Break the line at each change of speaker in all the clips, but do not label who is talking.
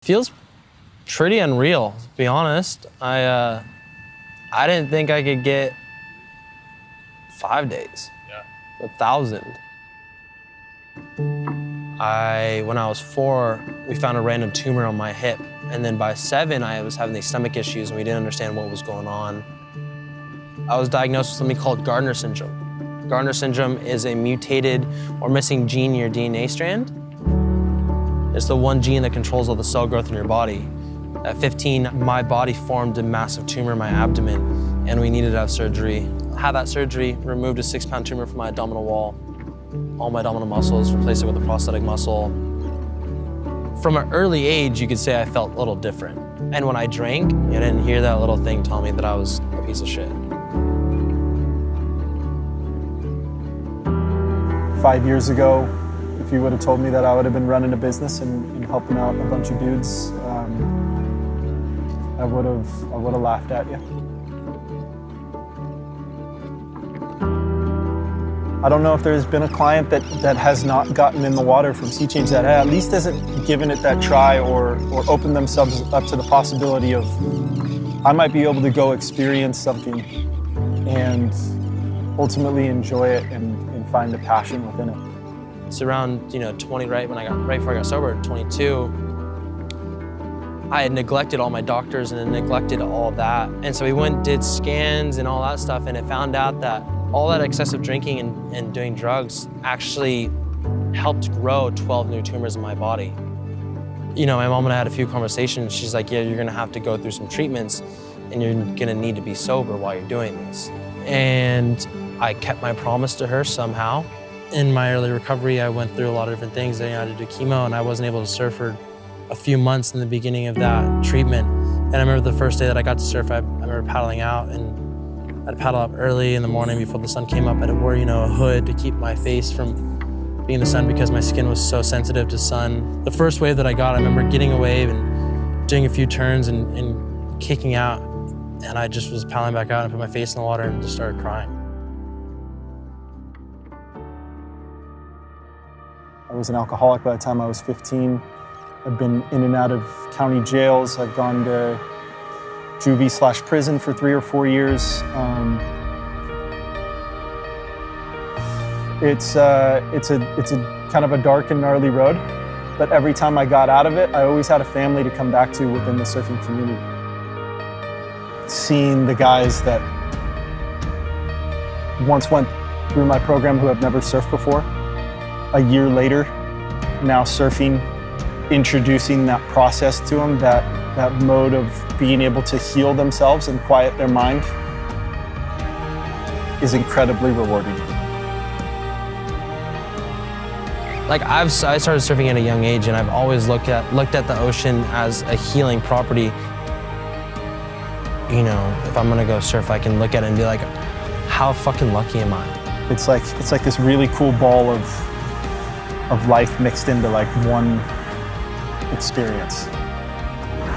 Feels pretty unreal, to be honest. I didn't think I could get 5 days, 1,000. When I was 4, we found a random tumor on my hip. And then by 7, I was having these stomach issues and we didn't understand what was going on. I was diagnosed with something called Gardner syndrome. Gardner syndrome is a mutated or missing gene in your DNA strand. It's the one gene that controls all the cell growth in your body. At 15, my body formed a massive tumor in my abdomen and we needed to have surgery. I had that surgery, removed a 6-pound tumor from my abdominal wall. All my abdominal muscles, replaced it with a prosthetic muscle. From an early age, you could say I felt a little different. And when I drank, I didn't hear that little thing tell me that I was a piece of shit.
5 years ago, if you would have told me that I would have been running a business and helping out a bunch of dudes, I would have laughed at you. I don't know if there's been a client that has not gotten in the water from Sea Change that at least hasn't given it that try or opened themselves up to the possibility of, I might be able to go experience something and ultimately enjoy it and find a passion within it.
It's around 20, right before I got sober, 22, I had neglected all my doctors and neglected all that. And so we went and did scans and all that stuff, and it found out that all that excessive drinking and doing drugs actually helped grow 12 new tumors in my body. My mom and I had a few conversations. She's like, yeah, you're gonna have to go through some treatments and you're gonna need to be sober while you're doing this. And I kept my promise to her somehow. In my early recovery, I went through a lot of different things. I had to do chemo and I wasn't able to surf for a few months in the beginning of that treatment. And I remember the first day that I got to surf, I remember paddling out and I'd paddle up early in the morning before the sun came up. I'd wear, a hood to keep my face from being in the sun because my skin was so sensitive to sun. The first wave that I got, I remember getting a wave and doing a few turns and kicking out. And I just was paddling back out and put my face in the water and just started crying.
I was an alcoholic by the time I was 15. I've been in and out of county jails. I've gone to juvie/prison for 3 or 4 years. It's a kind of a dark and gnarly road, but every time I got out of it, I always had a family to come back to within the surfing community. Seeing the guys that once went through my program who have never surfed before, a year later, now surfing, introducing that process to them, that mode of being able to heal themselves and quiet their mind is incredibly rewarding.
I started surfing at a young age and I've always looked at the ocean as a healing property. If I'm gonna go surf, I can look at it and be like, how fucking lucky am I?
It's like this really cool ball of life mixed into one experience.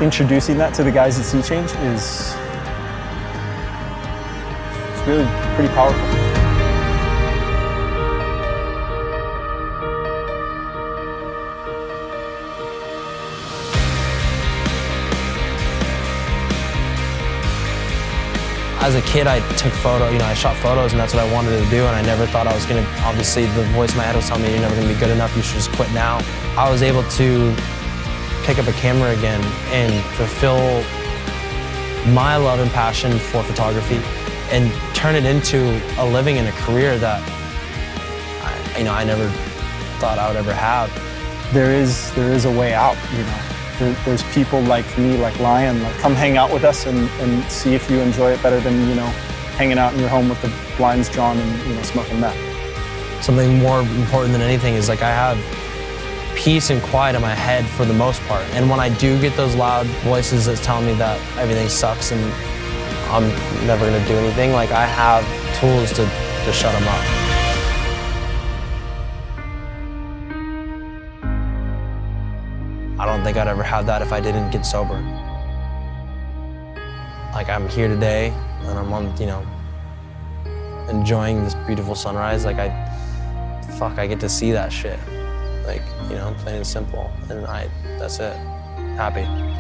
Introducing that to the guys at Sea Change is really pretty powerful.
As a kid, I took I shot photos and that's what I wanted to do, and I never thought I was gonna, obviously the voice in my head was telling me you're never gonna be good enough, you should just quit now. I was able to pick up a camera again and fulfill my love and passion for photography and turn it into a living and a career that I never thought I would ever have.
There is a way out, There's people like me, like Lyon, come hang out with us and see if you enjoy it better than, hanging out in your home with the blinds drawn and, smoking meth.
Something more important than anything is I have peace and quiet in my head for the most part. And when I do get those loud voices that's telling me that everything sucks and I'm never gonna do anything, I have tools to shut them up. I don't think I'd ever have that if I didn't get sober. I'm here today and I'm on, enjoying this beautiful sunrise. I get to see that shit. Plain and simple. And that's it. happy.